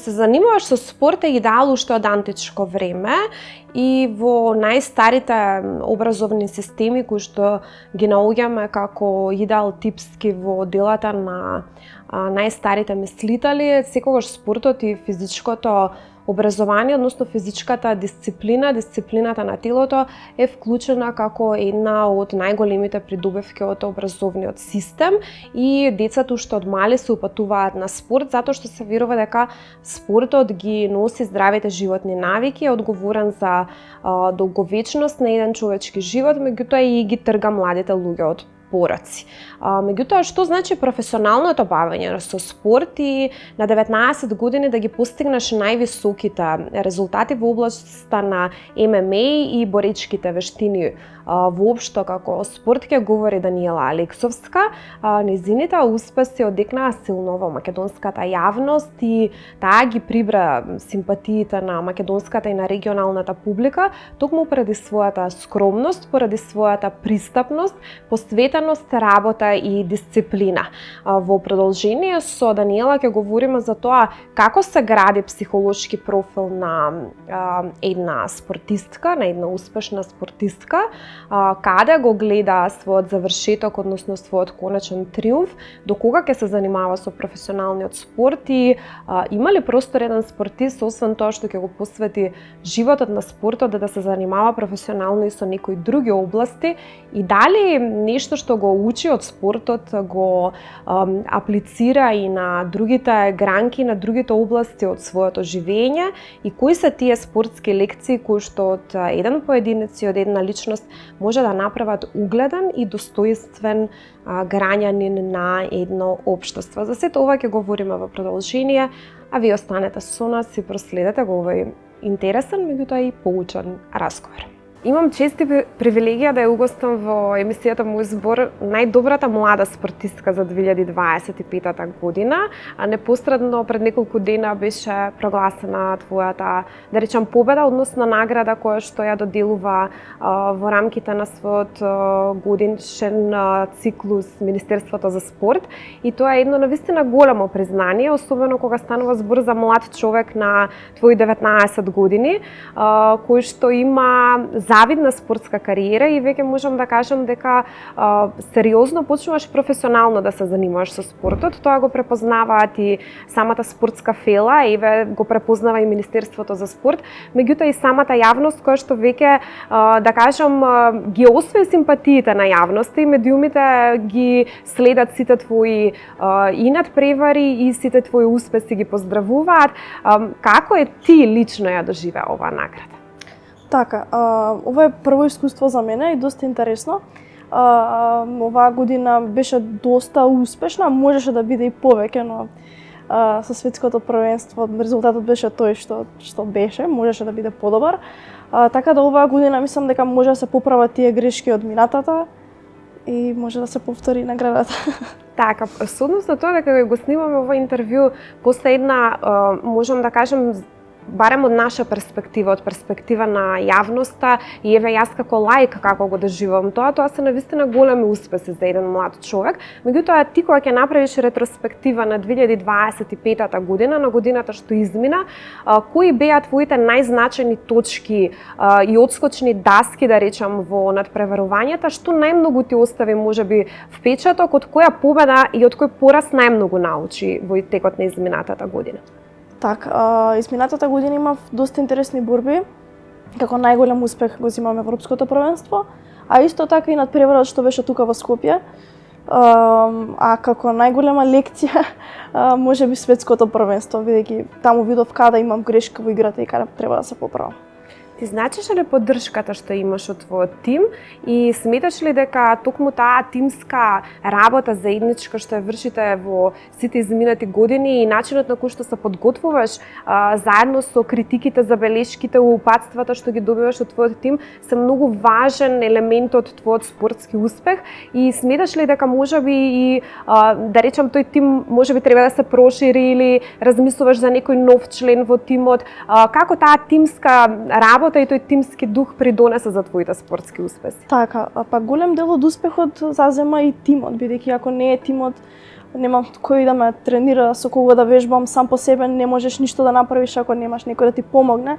се занимаваш со спорт е идеал уште од античко време и во најстарите образовни системи кои што ги наоѓаме како идеал типски во делата на најстарите мислители, секогаш спортот и физичкото образование, односно физичката дисциплина, дисциплината на телото е вклучена како една од најголемите придобивки од образовниот систем и децата уште од мали се упатуваат на спорт затоа што се верува дека спортот ги носи здравите животни навики, е одговорен за долговечност на еден човечки живот, меѓутоа и ги трга младите луѓе од пораци. Меѓутоа, што значи професионалното бавење со спорт и на 19 години да ги постигнеш највисоките резултати во областа на ММА и боречките вештини воопшто како спорт ќе говори Даниела Алексовска. Незините успеси одекнаа силно во македонската јавност и таа ги прибра симпатиите на македонската и на регионалната публика токму поради својата скромност, поради својата пристапност, посветеност, работа и дисциплина. Во продолжение со Даниела ќе говориме за тоа како се гради психолошки профил на една спортистка, на една успешна спортистка, каде го гледа својот завршеток, односно својот конечен триумф, до кога ќе се занимава со професионалниот спорт и има ли простор еден спортист, освен тоа што ќе го посвети животот на спортот, да се занимава професионално и со некои други области и дали нешто што го учи од спортот го аплицира и на другите гранки, на другите области од своето живење и кои се тие спортски лекции кои што од еден поединец и од една личност може да направат угледен и достоинствен граѓанин на едно општество. За сето ова ќе говориме во продолжение, а вие останете со нас и проследете го овој интересен, меѓутоа и поучен разговор. Имам чест и привилегија да ја угостам во емисијата Мој збор најдобрата млада спортистка за 2025 година, а непосредно пред неколку дена беше прогласена твојата, да речам, победа, односно награда која што ја доделува во рамките на својот годишен циклус Министерството за спорт и тоа е едно навистина големо признание, особено кога станува збор за млад човек на твои 19 години, кој што има завидна спортска кариера и веќе можам да кажам дека сериозно почнуваш професионално да се занимаваш со спортот. Тоа го препознаваат и самата спортска фела, еве го препознава и Министерството за спорт, меѓутоа и самата јавност која што веќе да кажам ги освои симпатиите на јавноста и медиумите ги следат сите твои и надпревари и сите твои успеси ги поздравуваат. Како е ти лично ја доживеа оваа награда? Така, ова е прво искуство за мене и доста интересно. Оваа година беше доста успешна, можеше да биде и повеќе, но со светското првенство резултатот беше тој што беше, можеше да биде подобар. Така да оваа година мислам дека може да се поправат тие грешки од минатата и може да се повтори наградата. Така, со однос на тоа дека го снимаме овој интервју, после една, можам да кажем, барем од наша перспектива, од перспектива на јавноста и еве јас како лаик како го доживувам тоа се навистина големи успеси за еден млад човек. Меѓутоа ти кога ќе направиш ретроспектива на 2025 година, на годината што измина, кои беа твоите најзначајни точки и одскочни даски, да речам, во надпреварувањата, што најмногу ти остави можеби впечаток, од која победа и од кој пораз најмногу научи во текот на изминатата година? Така, изминатата година имав доста интересни борби. Како најголем успех го земаме Европското првенство, а исто така и надпреварот што беше тука во Скопје. А како најголема лекција можеби светското првенство, бидејќи таму видов каде имам грешка во играта и каде треба да се поправам. Ти значиш ли поддршката што имаш од твојот тим и сметаш ли дека токму таа тимска работа заедничка што ја вршите во сите изминати години и начинот на кој што се подготвуваш заедно со критиките, забелешките, упатствата што ги добиваш од твојот тим се многу важен елемент од твојот спортски успех и сметаш ли дека можеби и да речам тој тим можеби треба да се прошири или размислуваш за некој нов член во тимот, како таа тимска работа и тој тимски дух придонесе за твоите спортски успеси? Така, па голем дел од успехот зазема и тимот, бидејќи ако не е тимот, немам кој да ме тренира, со кого да вежбам, сам по себе не можеш ништо да направиш ако немаш некој да ти помогне.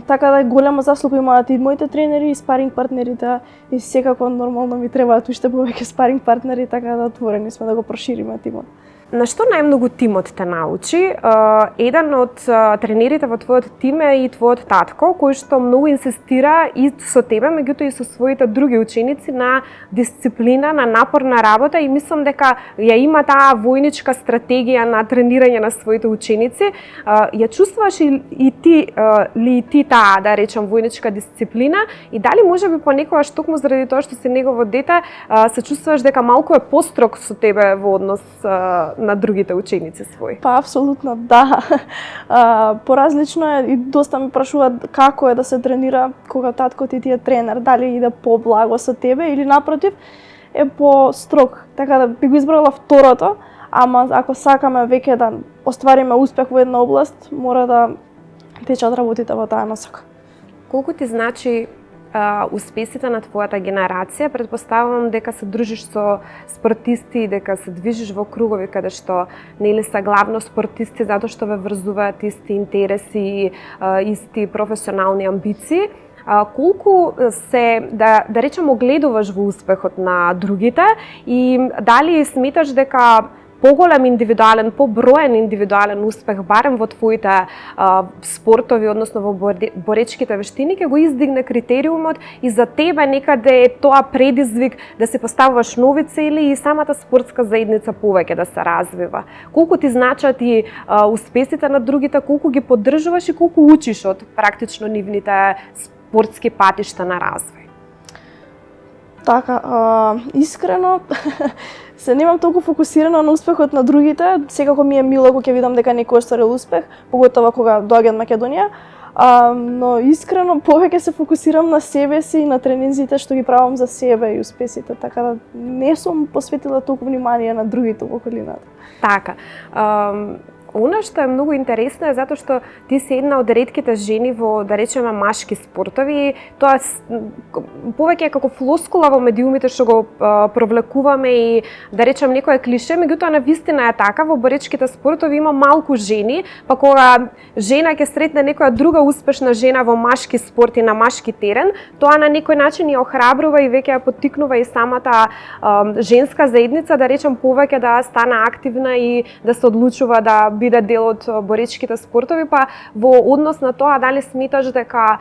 Така да голема заслуга имаат и моите тренери и спаринг партнерите и секако нормално ми требаат уште повеќе спаринг партнери, така да отворени сме да го прошириме тимот. На што најмногу тимот те научи? Еден од тренерите во твојот тим е и твојот татко, кој што многу инсистира и со тебе, меѓутоа и со своите други ученици на дисциплина, на напорна работа и мислам дека ја има таа војничка стратегија на тренирање на своите ученици. Ја чувствуваш и ти таа, да речам, војничка дисциплина и дали можеби понекогаш токму заради тоа што си негово дете, се чувствуваш дека малку е построг со тебе во однос на другите ученици своји? Па, апсолутно, да. Поразлично е и доста ми прашуваат како е да се тренира кога таткот ти е тренер, дали иде поблаго со тебе или напротив е по-строг. Така да би го избрала второто, ама ако сакаме веќе да оствариме успех во една област, мора да течат работите во таа насока. Колку ти значи успесите на твојата генерација? Претпоставувам дека се дружиш со спортисти и дека се движиш во кругови каде што нели се главно спортисти затоа што ве врзуваат исти интереси и исти професионални амбиции. Колку се, да речем, огледуваш во успехот на другите и дали сметаш дека поголем индивидуален, поброен индивидуален успех, барем во твоите спортови, односно во боречките вештини, ќе го издигне критериумот и за тебе некаде е тоа предизвик да се поставуваш нови цели и самата спортска заедница повеќе да се развива. Колку ти значат и успесите на другите, колку ги поддржуваш и колку учиш од практично нивните спортски патишта на развој? Така, искрено, се немам толку фокусирана на успехот на другите. Секако ми е мило кога ќе видам дека некој остварил успех, поготово кога доаѓа од Македонија. Но искрено повеќе се фокусирам на себе си и на тренинзите што ги правам за себе и успесите, така да не сум посветила толку внимание на другите во околината. Така. Она што е многу интересно е затоа што ти си една од ретките жени во, да речеме, машки спортови. Тоа повеќе е како флоскула во медиумите што го провлекуваме и, да речем, некое клише, меѓутоа на вистина е така. Во боречките спортови има малку жени, па кога жена ќе сретне некоја друга успешна жена во машки спорт и на машки терен, тоа на некој начин ја охрабрува и веќе ја поттикнува и самата женска заедница, да речем, повеќе да стане активна и да се одлучува да биде дел од боречките спортови, па во однос на тоа дали сметаш дека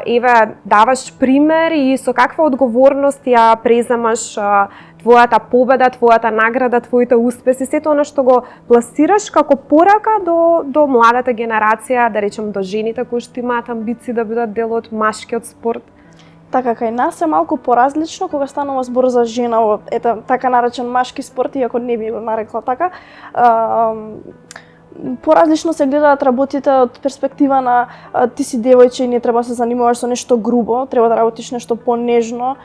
еве даваш пример и со каква одговорност ја преземаш твојата победа, твојата награда, твоите успеси, сето она што го пласираш како порака до младата генерација, да речем до жените кои што имаат амбиции да бидат дел од машкиот спорт? Така, кај нас е малку поразлично кога станува збор за жена во така наречен машки спорт, иако не би го нарекла така. Поразлично се гледаат работите од перспектива на ти си девојче и не треба да се занимаваш со нешто грубо, треба да работиш нешто понежно.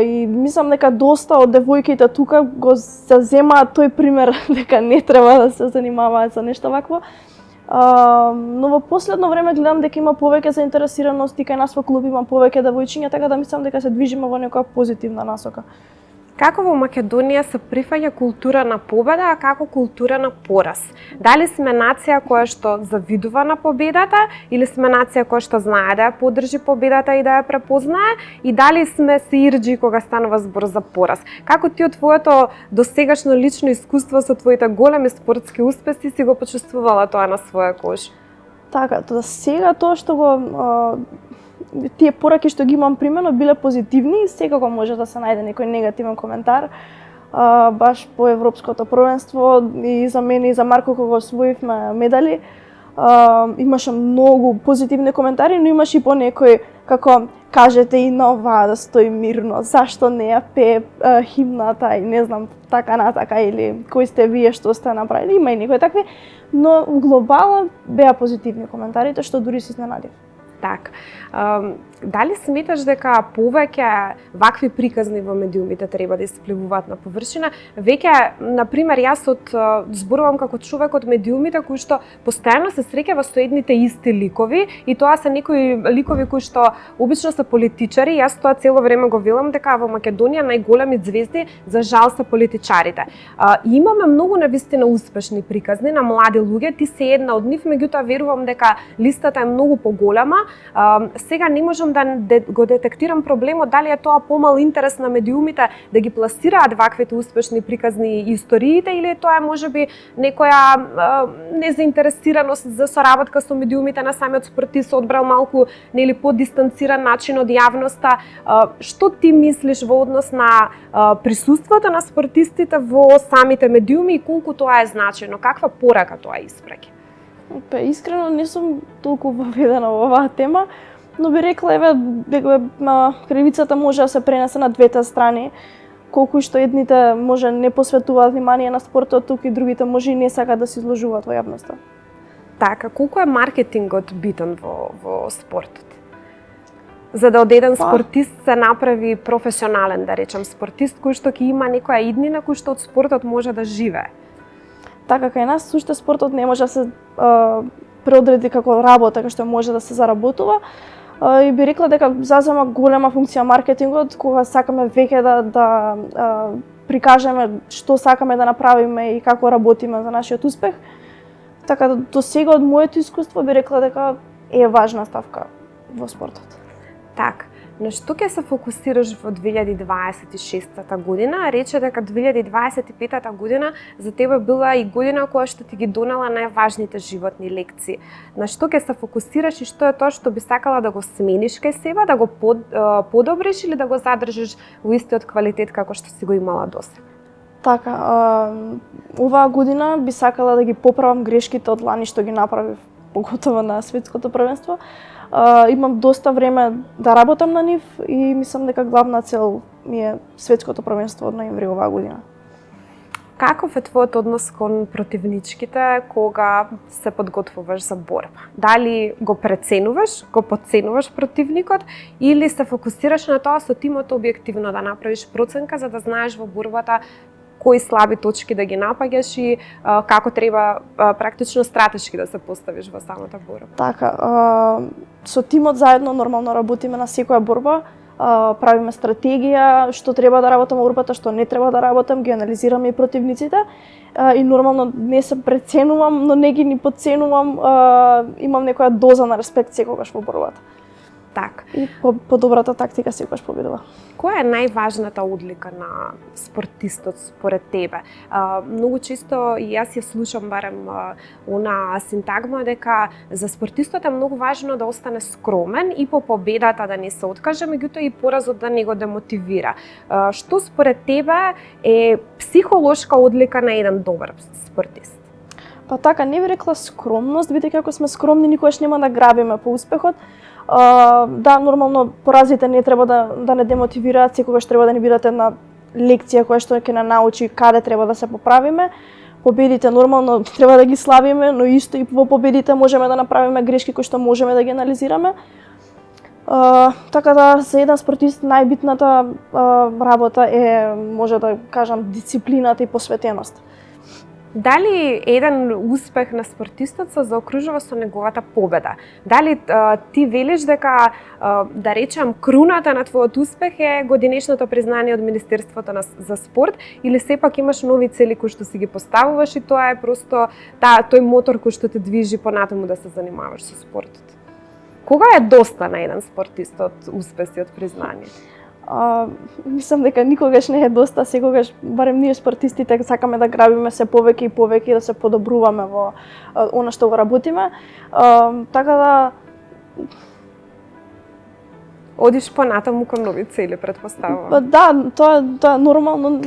И мислам дека доста од девојките тука го заземаат тој пример дека не треба да се занимаваат со нешто вакво. Но во последно време гледам дека има повеќе заинтересираност и кај нас во клуб има повеќе девојчиња, така да мислам дека се движиме во некоја позитивна насока. Како во Македонија се прифаќа култура на победа, а како култура на пораз? Дали сме нација која што завидува на победата или сме нација која што знае да ја поддржи победата и да ја препознае, и дали сме се ирџи кога станува збор за пораз? Како ти од твоето досегашно лично искуство со твоите големи спортски успеси си го почувствувала тоа на своја кожа? Така, сега тоа што го тие пораки што ги имам примено биле позитивни и секако може да се најде некој негативен коментар. Баш по европското првенство и за мене и за Марко кога освоивме медали, имаше многу позитивни коментари, но имаше и по некој како кажете и на оваа да стои мирно, зашто не ја пее химната и не знам така натака, или кои сте вие што сте направили, има и некои такви, но глобално беа позитивни коментарите што дури се изненадив. Так. Дали сметаш дека повеќе вакви приказни во медиумите треба да исплевуваат на површина? Веќе, например, јас зборувам како човек од медиумите кои што постојано се среќава со едните исти ликови и тоа се некои ликови кои што обично се политичари. Јас тоа цело време го велам дека во Македонија најголеми ѕвезди за жал се политичарите. Имаме многу навистина успешни приказни на млади луѓе, ти се една од нив, меѓутоа верувам дека листата е многу поголема. Сега не можам да го детектирам проблемот дали е тоа помал интерес на медиумите да ги пласираат ваквите успешни приказни историите или тоа е можеби некоја незаинтересираност за соработка со медиумите на самиот спортист, одбрал малку нели подистанциран начин од јавноста. Што ти мислиш во однос на присуството на спортистите во самите медиуми и колку тоа е значено? Каква порака тоа испраќа? Па искрено не сум толку воведена во оваа тема, но би рекла дека кривицата може да се пренесе на двете страни. Колку што едните може не посветуваат внимание на спортот, туку и другите може и не сакаат да се изложуваат во јавноста. Така, колку е маркетингот битен во спортот? За да од еден спортист се направи професионален, да речем, спортист кој што ќе има некоја иднина кој што од спортот може да живее. Така, кај нас суште спортот не може да се преодреди како работа, како што може да се заработува. И би рекла дека зазема голема функција маркетингот, кога сакаме веќе да прикажеме што сакаме да направиме и како работиме за нашиот успех. Така, до сега од моето искуство би рекла дека е важна ставка во спортот. Так, на што ќе се фокусираш во 2026 година? Рече дека 2025 година за тебе била и година која што ти ги донела најважните животни лекции. На што ќе се фокусираш и што е тоа што би сакала да го смениш кај себе, да го подобриш или да го задржиш во истиот квалитет како што си го имала досега? Така, оваа година би сакала да ги поправам грешките од лани што ги направив, поготово на светското првенство. Имам доста време да работам на нив и мислам дека главна цел ми е светското првенство од ноември оваа година. Каков е твојот однос кон противничките кога се подготвуваш за борба? Дали го преценуваш, го подценуваш противникот или се фокусираш на тоа со тимот објективно да направиш проценка за да знаеш во борбата кои слаби точки да ги напаѓаш и како треба практично стратешки да се поставиш во самата борба? Така, со тимот заедно нормално работиме на секоја борба, правиме стратегија, што треба да работам во борбата, што не треба да работам, ги анализираме и противниците и нормално не се преценувам, но не ги ни подценувам, имам некоја доза на респект секогаш во борбата. Так. И по добрата тактика секогаш победува. Која е најважната одлика на спортистот според тебе? Многу често и јас ја слушам барем она синтагма дека за спортистот е многу важно да остане скромен и по победата да не се откаже, меѓутоа и поразот да не го демотивира. Што според тебе е психолошка одлика на еден добар спортист? Па така, не би рекла скромност, бидејќи ако сме скромни никогаш нема да грабиме по успехот. Да, нормално поразите не треба да не демотивираат, секогаш треба да ни бидат една лекција која што ќе не научи каде треба да се поправиме. Победите нормално треба да ги славиме, но исто и во победите можеме да направиме грешки кои што можеме да ги анализираме. Така да за еден спортист најбитната работа е, може да кажам, дисциплината и посветеност. Дали еден успех на спортистот се заокружува со неговата победа? Дали ти велиш дека, да речем, круната на твојот успех е годинешното признание од Министерството за спорт или сепак имаш нови цели кои што си ги поставуваш и тоа е просто тој мотор кој што те движи понатаму да се занимаваш со спортот? Кога е доста на еден спортист од успеси, од признание? Мислам дека никогаш не е доста, секогаш, барем ние спортистите, сакаме да грабиме се повеќе и повеќе и да се подобруваме во она што го работиме. Така да одиш понатаму кон нови цели, претпоставувам. Да, тоа е нормално.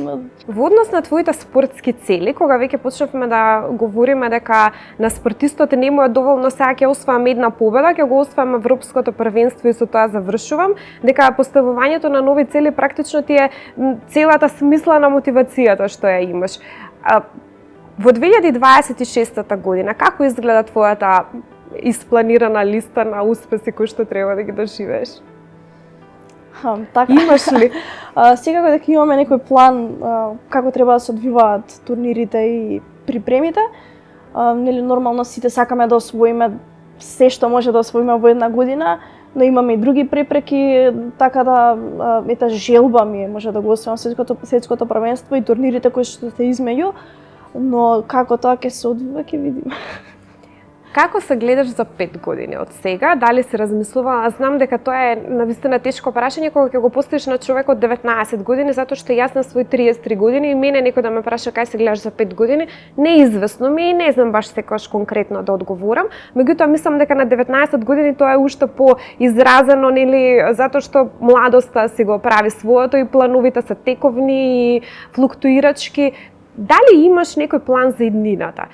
Во однос на твоите спортски цели, кога веќе почнавме да говориме дека на спортистот не му е доволно сега ќе освојам една победа, ќе го освојам Европското првенство и со тоа завршувам, дека поставувањето на нови цели практично ти е целата смисла на мотивацијата што ја имаш. Во 2026 година како изгледа твојата испланирана листа на успеси кои што треба да ги доживееш? Така. Имаш ли? Секако дека имаме некој план како треба да се одвиваат турнирите и припремите. Нели нормално сите сакаме да освоиме се што може да освоиме во една година, но имаме и други препреки, така да ета желба ми е може да го освоам светското првенство и турнирите кои што се измеѓу, но како тоа ќе се одвива ќе видиме. Како се гледаш за 5 години од сега? Дали си размислувала? Знам дека тоа е навистина тешко прашање кога ќе го поставиш на човек од 19 години, затоа што јас на свои 33 години и мене некој да ме праша кај се гледаш за 5 години, неизвестно ми и не знам баш секогаш конкретно да одговорам. Меѓутоа мислам дека на 19 години тоа е уште поизразено, нели, затоа што младоста си го прави своето и плановите се тековни и флуктуирачки. Дали имаш некој план за иднината?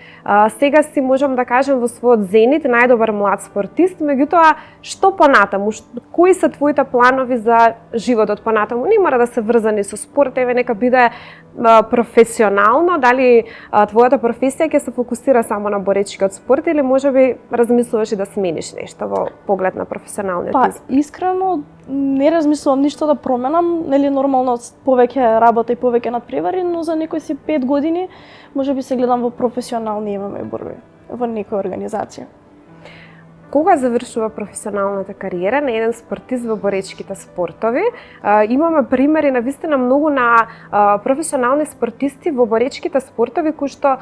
Сега си можам да кажем во својот зенит најдобар млад спортист, меѓутоа што понатаму? Кои се твоите планови за животот понатаму? Не мора да се врзани со спорт, еве нека биде професионално, дали твојата професија ќе се фокусира само на боречкиот спорт или можеби размислуваш и да смениш нешто во поглед на професионалниот избор? Искрено не размислувам ништо да променам, нели нормално повеќе работа и повеќе надпревари, но за некои си 5 години можеби се гледам во професионални ММА борби во некоја организација. Кога завршува професионалната кариера на еден спортист во боречките спортови? Имаме примери навистина многу на професионални спортисти во боречките спортови кои што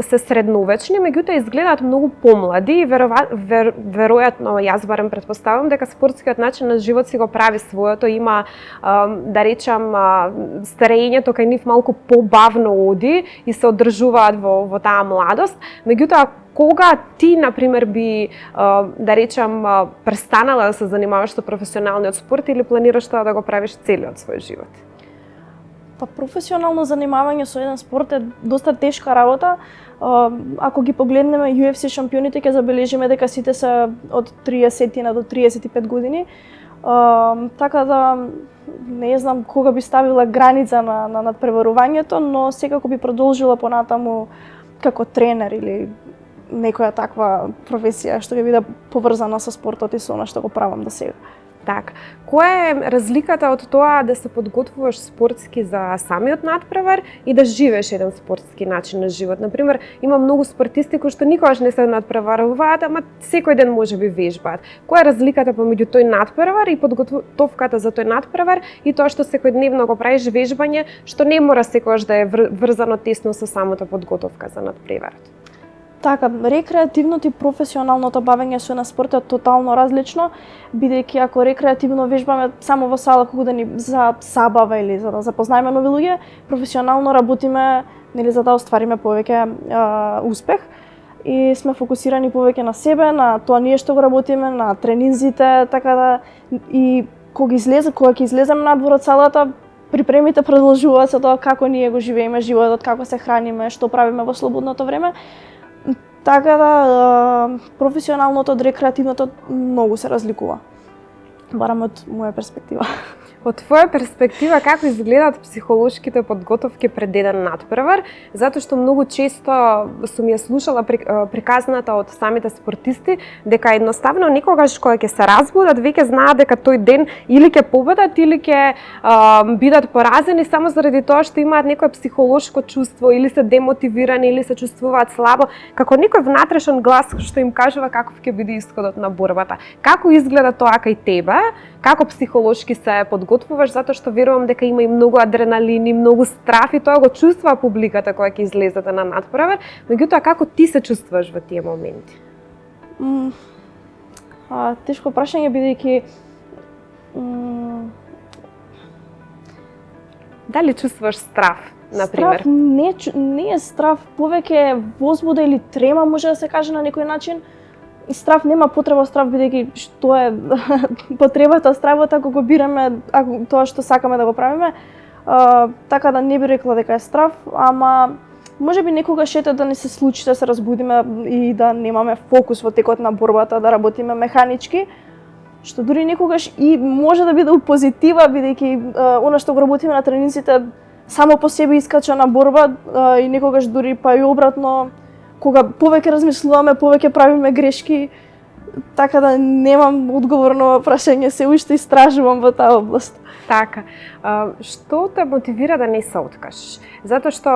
се средновечни, меѓутоа изгледаат многу помлади и веројатно јас барем претпоставувам дека спортскиот начин на живот си го прави своето, има да речам старењето кај нив малку побавно оди и се одржуваат во таа младост. Меѓутоа кога ти, например, би, да речам, престанала да се занимаваш со професионалниот спорт или планираш тоа да го правиш целиот свој живот? Па професионално занимавање со еден спорт е доста тешка работа. Ако ги погледнеме UFC шампионите, ќе забележиме дека сите се од 30 до 35 години. Така да не знам кога би ставила граница на надпреварувањето, но секако би продолжила понатаму како тренер или некоја таква професија што ќе биде поврзана со спортот и со она што го правам до сега. Так, која е разликата од тоа да се подготвуваш спортски за самиот надпревар и да живееш еден спортски начин на живот? Например, има многу спортисти кои што никогаш не се надпреваруваат, ама секој ден можеби вежбаат. Која е разликата помеѓу тој надпревар и подготовката за тој надпревар и тоа што секојдневно го правиш вежбање, што не мора секогаш да е врзано тесно со самата подготовка за надпреварот? Така, рекреативното и професионалното бавење со на спорт е тотално различно, бидејќи ако рекреативно вежбаме само во сала кога да ни за забава или за да запознаеме нови луѓе, професионално работиме нели за да оствариме повеќе успех и сме фокусирани повеќе на себе, на тоа ние што го работиме, на тренинзите, така да и кога ќе излеземе надвор од салата, припремите продолжуваат со тоа како ние го живееме животот, како се храниме, што правиме во слободното време. Така да професионалното од рекреативното многу се разликува. Барам од моја перспектива. Од твоја перспектива, како изгледаат психолошките подготовки пред еден надпревар? Затоа што многу често сум ја слушала приказната од самите спортисти дека едноставно никогаш кога ќе се разбудат веќе знаат дека тој ден или ќе победат или ќе бидат поразени само заради тоа што имаат некое психолошко чувство или се демотивирани или се чувствуваат слабо, како некој внатрешен глас што им кажува каков ќе биде исходот на борбата. Како изгледа тоа кај тебе? Како психолошки се подготвуваш, затоа што верувам дека има и многу адреналин и многу страф и тоа го чувствува публиката кога ќе излезете на надпревар, меѓутоа како ти се чувствуваш во тие моменти? Тешко прашање бидејќи дали чувствуваш страф, например? Страф не е страф, повеќе возбуда или трема може да се каже на некој начин. Страф нема потреба страф бидејќи што е потребата стравот ако го бираме тоа што сакаме да го правиме. Така да не би рекла дека е страф, ама можеби некогаш ете да не се случи да се разбудиме и да немаме фокус во текот на борбата, да работиме механички, што дури некогаш и може да биде у позитива бидејќи она што го работиме на тренинзите само по себе искача на борба и некогаш дури па и обратно кога повеќе размислуваме, повеќе правиме грешки, така да немам одговор на прашање, се уште истражувам во таа област. Така. Што те мотивира да не се откажеш? Затоа што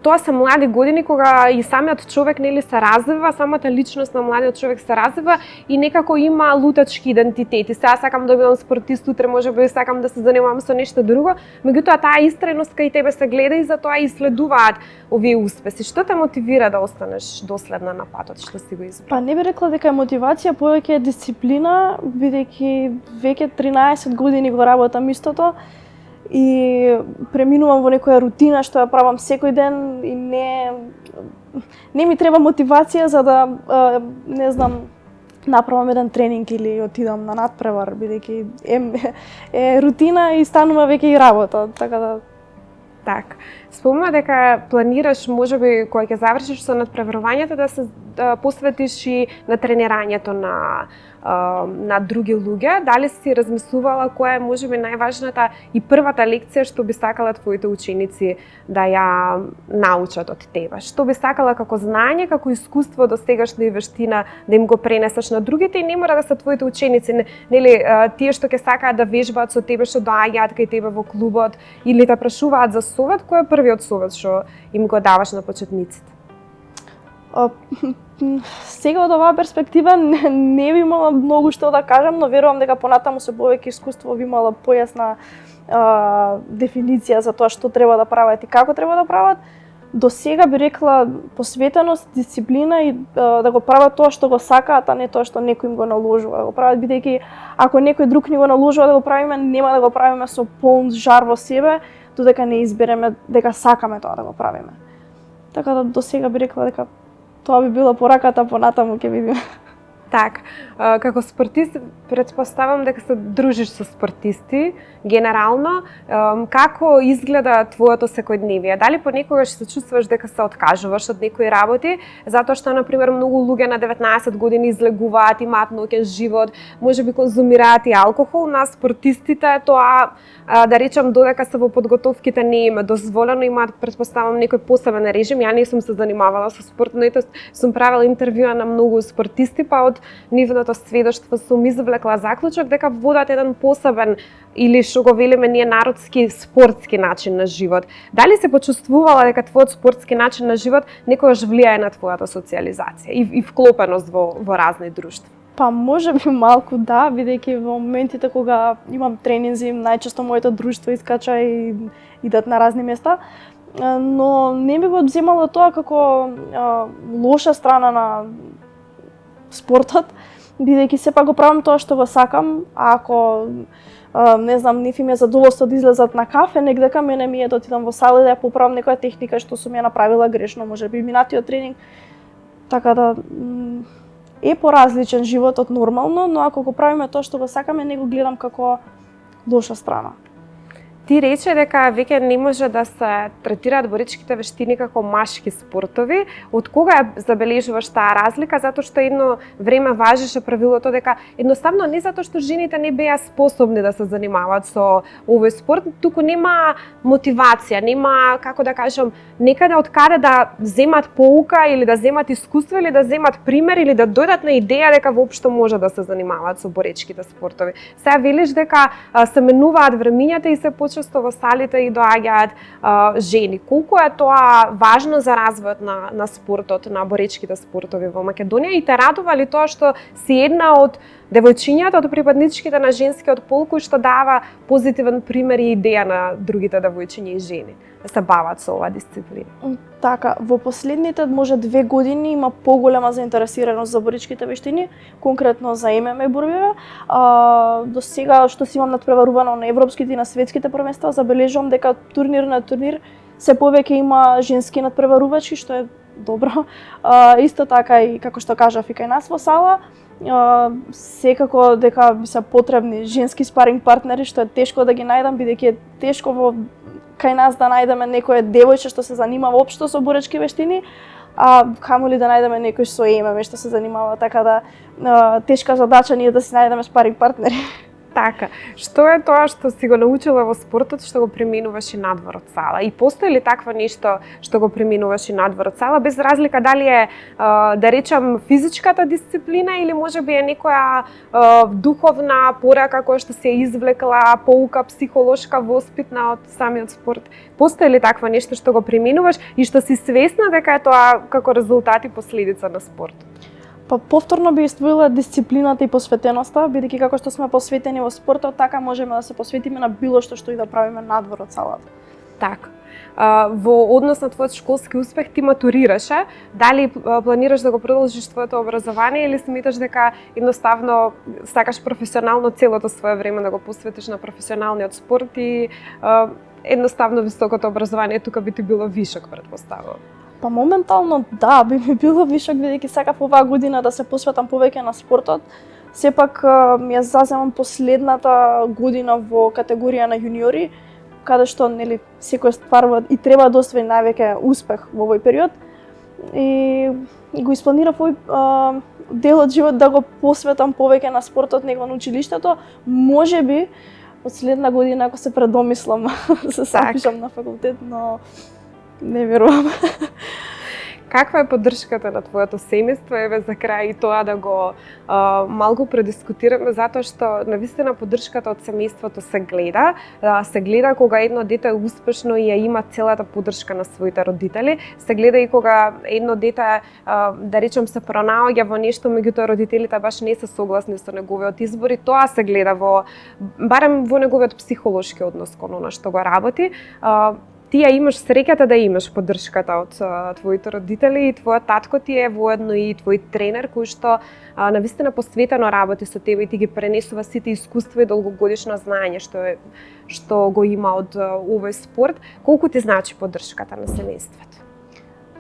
тоа се млади години кога и самиот човек нели се развива, самата личност на младиот човек се развива и некако има лутачки идентитети. Сега сакам да бидам спортист, утре можеби сакам да се занимавам со нешто друго, меѓутоа таа истреност кај тебе се гледа и затоа и следуваат овие успеси. Што те мотивира да останеш доследна на патот што си го избрал? Па не би рекла дека е мотивација, повеќе е дисциплина, бидејќи веќе 13 години го работам истото и преминувам во некоја рутина што ја правам секој ден и не ми треба мотивација за да не знам направам еден тренинг или отидам на натпревар, бидејќи е рутина и станува веќе и работа, така да. Так. Спомна дека планираш можеби кога ќе завршиш со надпреварувањето да се посветиш и на тренирањето на други луѓе. Дали си размислувала која е можеби најважната и првата лекција што би сакала твоите ученици да ја научат од тебе? Што би сакала како знање, како искуство до сегашна вештина да им го пренесеш на другите и не мора да се твоите ученици, нели тие што ќе сакаат да вежбаат со тебе, што доаѓаат кај тебе во клубот или да прашуваат за совет, кој е првиот совет што им го даваш на почетниците? Сега од оваа перспектива не би имала многу што да кажам, но верувам дека понатаму со повеќе искуство би имала појасна дефиниција за тоа што треба да прават и како треба да прават. До сега би рекла посветеност, дисциплина и да го прават тоа што го сакаат, а не тоа што некој им го наложува да го прават, бидејќи ако некој друг ни го наложува да го правиме, нема да го правиме со полн жар во себе, додека не избереме дека сакаме тоа да го правиме. Така да до сега би рекла дека тоа би била пораката, понатаму ќе видиме. Так, како спортист претпоставам дека се дружиш со спортисти генерално, како изгледа твоето секојдневие? Дали понекогаш се чувствуваш дека се откажуваш од некои работи, затоа што на пример многу луѓе на 19 години излегуваат, имаат ноќен живот, можеби конзумираат и алкохол, на спортистите тоа да речам додека се во подготовките не им е дозволено, имаат претпоставам некој посебен режим. Ја не сум се занимавала со спорт, но ето сум правила интервјуа на многу спортисти, па од нивното сведоштво сум извлекла заклучок дека водат еден посебен или што го велиме ние народски спортски начин на живот. Дали се почувствувала дека твојот спортски начин на живот некогаш влијае на твојата социјализација и вклопеност во разни друштва? Па можеби малку да, бидејќи во моментите кога имам тренинзи, најчесто моето друштво искача и идат на разни места, но не би го одземала тоа како лоша страна на спортот, бидејќи сепак го правам тоа што го сакам, а ако не знам, нифи ми е задоволство да излезат на кафе, негдека мене ми е да отидам во сала и да ја поправам некоја техника што сум ја направила грешно, можеби минатиот тренинг. Така да е поразличен животот нормално, но ако го правиме тоа што го сакаме, не го гледам како лоша страна. Ти рече дека веќе не може да се третираат боричките вештини како машки спортови. Од кога забележуваш таа разлика? Затоа што едно време важеше правилото дека едноставно не затоа што жените не беа способни да се занимаваат со овој спорт, туку нема мотивација, нема, како да кажам, некаде од каде да земат поука или да земат искуство или да земат пример или да дојдат на идеја дека воопшто може да се занимаваат со боречките спортови. Сега велиш дека се менуваат времињата и се почесто во салите и доаѓаат жени. Колку е тоа важно за развојот на спортот, на боречките спортови во Македонија и те радува ли тоа што си една од девојчињата од припадничките на женскиот пол кој што дава позитивен пример и идеја на другите девојчиња и жени да се бават со оваа дисциплина? Така, во последните може 2 години има поголема заинтересираност за боричките вештини, конкретно за ММА борбиве. До сега што си имам надпреварувано на европските и на светските првенства, забележувам дека турнир на турнир се повеќе има женски надпреварувачи, што е добро. Исто така и како што кажав и кај нас во сала, секако дека би се потребни женски спаринг партнери, што е тешко да ги најдам, бидејќи е тешко кај нас да најдеме некое девојче што се занимава општо со боречки вештини, а камоли да најдеме некој со ММА што се занимава, така да тешка задача ние да си најдеме спаринг партнери. Така, што е тоа што си го научила во спортот што го применуваш и надвор од сала? И постои ли такво нешто што го применуваш и надвор од сала, без разлика дали е, да речам, физичката дисциплина или можеби е некоја духовна порака која што се извлекла, поука психолошка, воспитна од самиот спорт? Постои ли такво нешто што го применуваш и што си свесна дека е тоа како резултат и последица на спорт? Па повторно би издвоила дисциплината и посветеноста, бидејќи како што сме посветени во спортот, така можеме да се посветиме на било што и да правиме надвор од салата. Така. Во однос на твојот школски успех ти матурираше, дали планираш да го продолжиш твоето образование или сметаш дека едноставно сакаш професионално целото свое време да го посветиш на професионалниот спорт и едноставно високото образование тука би ти било вишок, претпоставувам? Па моментално да, би ми било вишок бидејќи сакав оваа година да се посветам повеќе на спортот. Сепак ја заземам последната година во категорија на јуниори, каде што нели секој стварува и треба да оствари највеќе успех во овој период. И го испланирав овој дел од живот да го посветам повеќе на спортот него на училиштето. Можеби од следна година ако се предомислам се запишам на факултет, но не верувам. Каква е поддршката на твоето семејство? Еве за крај и тоа да го малку предискутираме, затоа што навистина поддршката од семејството се гледа. Се гледа кога едно дете е успешно и ја има целата поддршка на своите родители. Се гледа и кога едно дете, да речем, се пронаоѓа во нешто, меѓутоа родителите баш не се согласни со неговиот избор и тоа се гледа барем во неговиот психолошки однос кон она што го работи. Ти ја имаш среќата да имаш поддршката од твоите родители и твојот татко ти е воедно и твој тренер кој што навистина посветено работи со тебе и ти ги пренесува сите искуства и долгогодишно знаење што го има од овој спорт. Колку ти значи поддршката на семејството?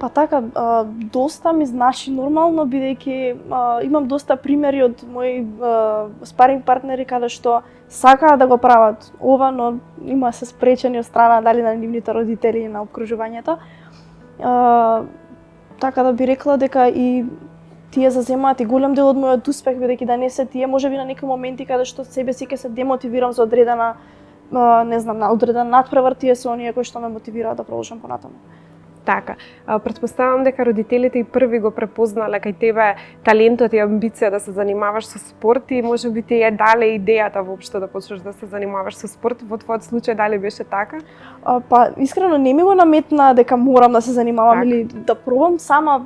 Па така, доста ми значи нормално, бидејќи имам доста примери од мои спаринг партнери каде што сакаат да го прават ова, но има се спречени од страна дали на нивните родители и на обкружувањето. Така да би рекла дека и тие заземаат и голем дел од мојот успех, бидејќи да не се тие, можеби на некои моменти каде што себе си ќе се демотивирам за одредена, не знам, на одреден надпревар, тие се оние кои што ме мотивираат да продолжам понатаму. Така, претпоставам дека родителите и први го препознале кај тебе талентот и амбиција да се занимаваш со спорт и можеби ти ја дале идејата воопшто да почнеш да се занимаваш со спорт. Во твојот случај дали беше така? Па искрено не ми го наметна дека морам да се занимавам или да пробам, сама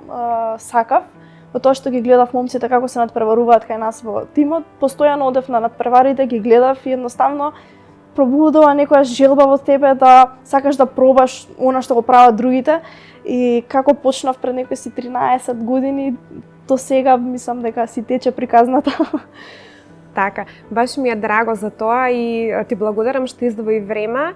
сакав. Во тоа што ги гледав момците како се надпреваруваат кај нас во тимот, постојано одев на надпреварите, ги гледав и едноставно пробудува некоја желба во тебе да сакаш да пробаш она што го прават другите и како почнав пред некои си 13 години до сега мислам дека си тече приказната. Така, баш ми е драго за тоа и ти благодарам што издвои време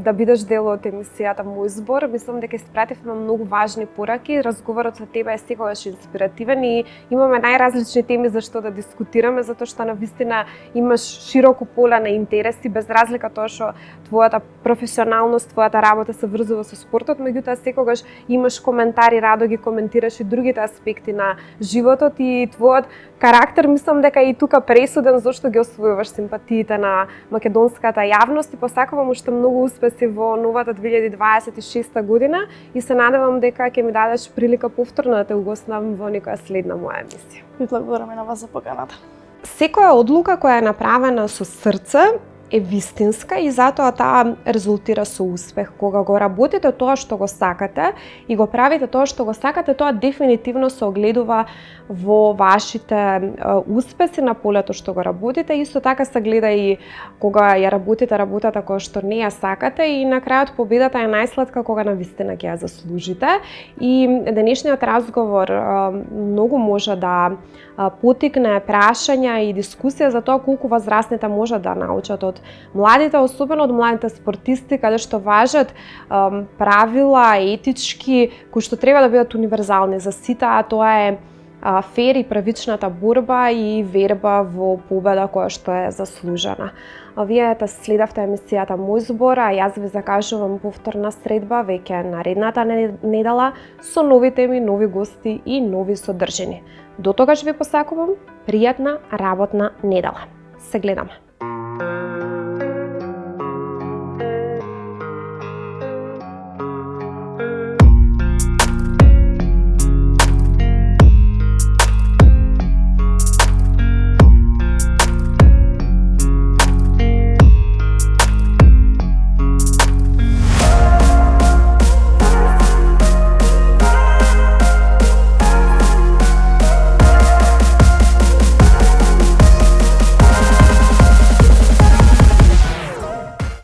да бидеш дел од емисијата Мој збор. Мислам дека испративме многу важни пораки. Разговорот со тебе е секогаш инспиративен и имаме најразлични теми за што да дискутираме, затоа што навистина имаш широко поле на интереси, без разлика тоа што твојата професионалност, твојата работа се врзува со спортот, меѓутоа секогаш имаш коментари, радо ги коментираш и другите аспекти на животот и твојот карактер, мислам дека и тука пресуден зашто ги освојуваш симпатиите на македонската јавност и посакувам уште многу успеси во новата 2026 година и се надевам дека ќе ми дадеш прилика повторно да те угостам во некоја следна моја емисија. Ви благодарам и на вас за поканата. Секоја одлука која е направена со срце е вистинска и затоа таа резултира со успех. Кога го работите тоа што го сакате и го правите тоа што го сакате, тоа дефинитивно се огледува во вашите успеси на полето што го работите. Исто така се гледа и кога ја работите работата која што не ја сакате и на крајот победата е најсладка кога навистина ќе ја заслужите. И денешниот разговор многу може да потикне прашања и дискусија за тоа колку возрастните можат да научат од младите, особено од младите спортисти, каде што важат правила етички кои што треба да бидат универзални за сите, а тоа е фер и правичната борба и верба во победа која што е заслужена. Вие следавте емисијата Мој збор, а јас ви закажувам повторна средба веќе наредната недела со нови теми, нови гости и нови содржини. До тогаш ви посакувам пријатна работна недела. Се гледаме!